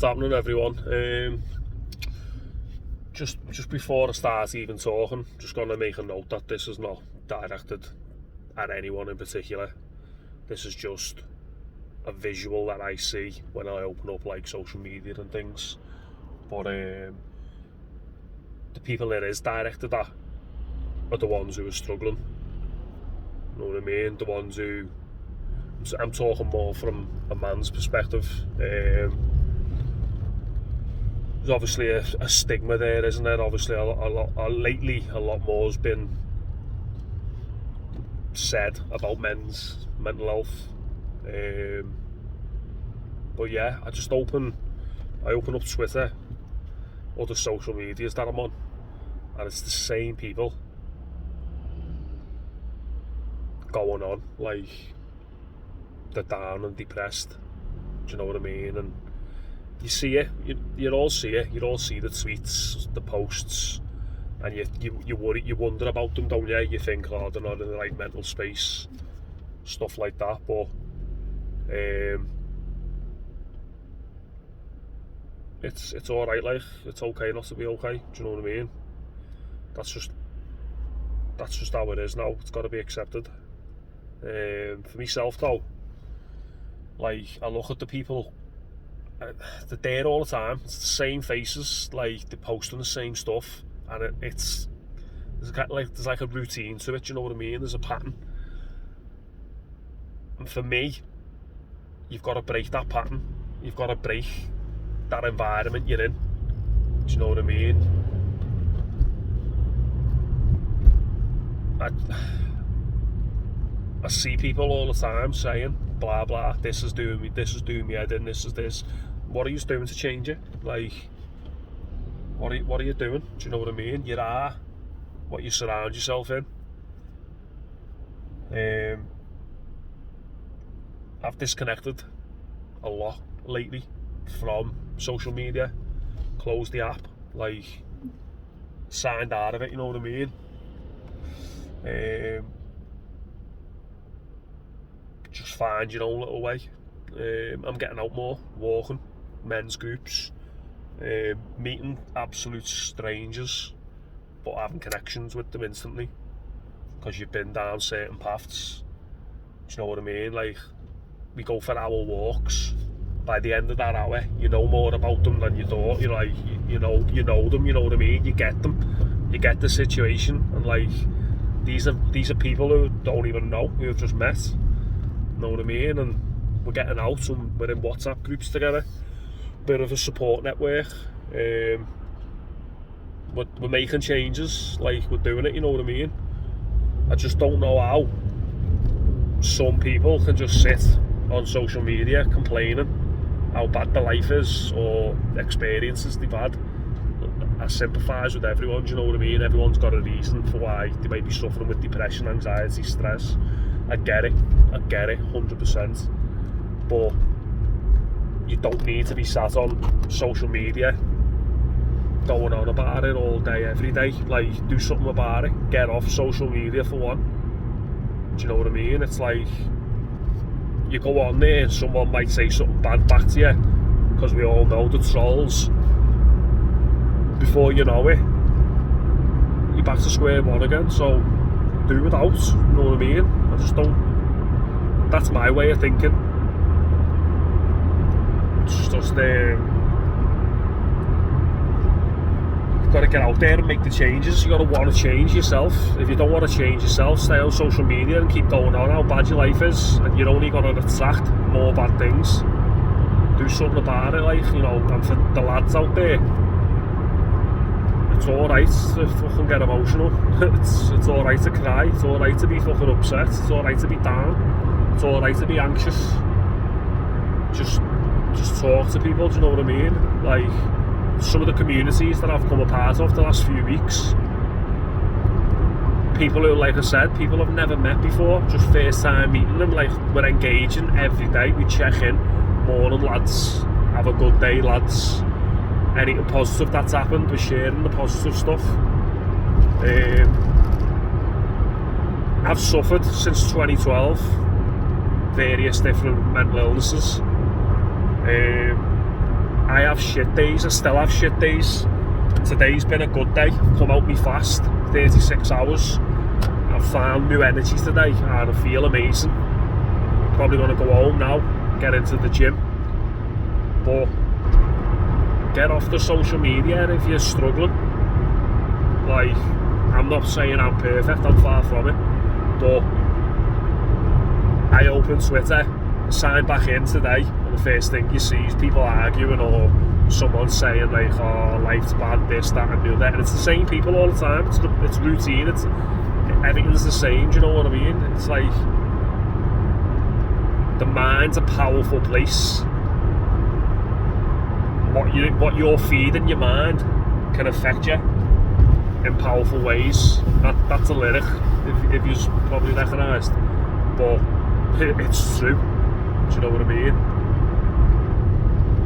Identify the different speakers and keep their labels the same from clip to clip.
Speaker 1: What's happening, everyone? Just before I start even talking, just going to make a note that this is not directed at anyone in particular. This is just a visual that I see when I open up like social media and things. But the people it is directed at are the ones who are struggling. You know what I mean? The ones who... I'm talking more from a man's perspective. There's obviously a stigma there, isn't there? Obviously, lately a lot more has been said about men's mental health. But yeah, I open up Twitter or the social medias that I'm on, and it's the same people going on, like they're down and depressed. Do you know what I mean? And you see it, you all see it, you all see the tweets, the posts, and you worry, you wonder about them, don't you? You think, oh, they're not in the right mental space, stuff like that. But it's all right, like it's okay not to be okay. Do you know what I mean? That's just how it is now. It's got to be accepted. For myself though, like I look at the people, they're there all the time. It's the same faces, like they're posting the same stuff, and there's like a routine to it. Do you know what I mean? There's a pattern, and for me, you've got to break that pattern. You've got to break that environment you're in. Do you know what I mean? I see people all the time saying blah blah, this is doing me head in, this. What are you doing to change it? Like, what are you doing? Do you know what I mean? You are what you surround yourself in. I've disconnected a lot lately from social media, closed the app, like signed out of it, you know what I mean? Just find your own little way. I'm getting out more, walking, men's groups, meeting absolute strangers, but having connections with them instantly, because you've been down certain paths. Do you know what I mean? Like, we go for hour walks. By the end of that hour, you know more about them than you thought. You're like, you know them. You know what I mean? You get them. You get the situation, and like, these are people who don't even know, who have just met. You know what I mean? And we're getting out and we're in WhatsApp groups together. Bit of a support network. We're making changes, like we're doing it, you know what I mean? I just don't know how some people can just sit on social media complaining how bad their life is or experiences they've had. I sympathise with everyone, do you know what I mean? Everyone's got a reason for why they might be suffering with depression, anxiety, stress. I get it, 100%. But you don't need to be sat on social media going on about it all day, every day. Like, do something about it. Get off social media for one. Do you know what I mean? It's like, you go on there and someone might say something bad back to you, because we all know the trolls. Before you know it, you're back to square one again. So do without, you know what I mean? I just don't, that's my way of thinking. It's just you've got to get out there and make the changes. You've got to want to change yourself. If you don't want to change yourself, stay on social media and keep going on how bad your life is, and you're only going to attract more bad things. Do something about it, like, you know. And for the lads out there, it's alright to fucking get emotional. It's alright to cry, it's alright to be fucking upset, it's alright to be down, it's alright to be anxious. Just talk to people, do you know what I mean? Like, some of the communities that I've come a part of the last few weeks, people who, like I said, people I've never met before, just first time meeting them. Like, we're engaging every day, we check in, morning lads, have a good day lads, anything positive that's happened, we're sharing the positive stuff. I've suffered since 2012 various different mental illnesses. I have shit days, I still have shit days. Today's been a good day. I've come out me fast, 36 hours. I've found new energy today and I feel amazing. Probably gonna go home now, get into the gym. But get off the social media if you're struggling. Like, I'm not saying I'm perfect, I'm far from it. But I opened Twitter, signed back in today, and the first thing you see is people arguing or someone saying like, oh, life's bad, this, that and the other. And it's the same people all the time, it's routine, everything's the same, do you know what I mean? It's like, the mind's a powerful place. What you're feeding your mind can affect you in powerful ways. That's a lyric, if you've probably recognised. But it's true, do you know what I mean?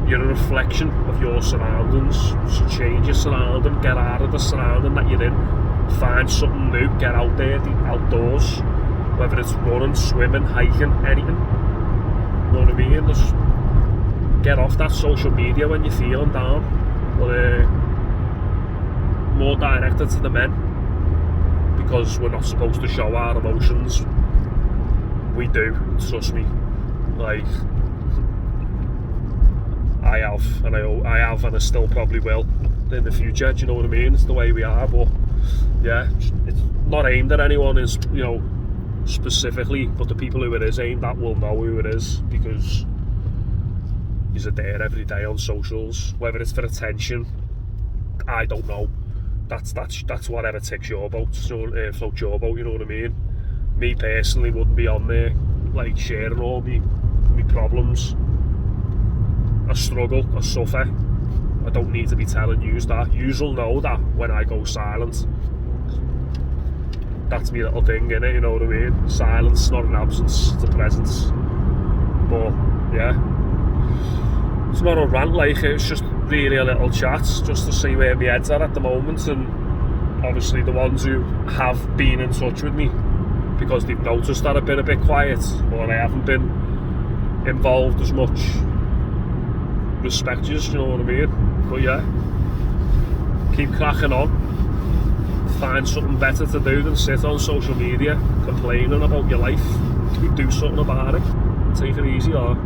Speaker 1: You're a reflection of your surroundings, so change your surrounding, get out of the surrounding that you're in, find something new, get out there, the outdoors, whether it's running, swimming, hiking, anything, you know what I mean? Just get off that social media when you're feeling down, but more directed to the men, because we're not supposed to show our emotions. We do, trust me. Like, I have, and I still probably will in the future, do you know what I mean? It's the way we are, but yeah, it's not aimed at anyone, is, you know, specifically, but the people who it is aimed at will know who it is, because you're there every day on socials, whether it's for attention, I don't know. That's whatever ticks your boat, floats your boat, you know what I mean? Me personally wouldn't be on there like sharing all me problems. I struggle, I suffer. I don't need to be telling yous that. Yous will know that when I go silent. That's me little thing, innit, you know what I mean? Silence, not an absence, it's a presence. But yeah, it's not a rant, like, it's just really a little chat, just to see where my head's at the moment. And obviously the ones who have been in touch with me, because they've noticed that I've been a bit quiet, or I haven't been involved as much, respect you, you know what I mean? But yeah, keep cracking on, find something better to do than sit on social media complaining about your life. Do something about it, take it easy, or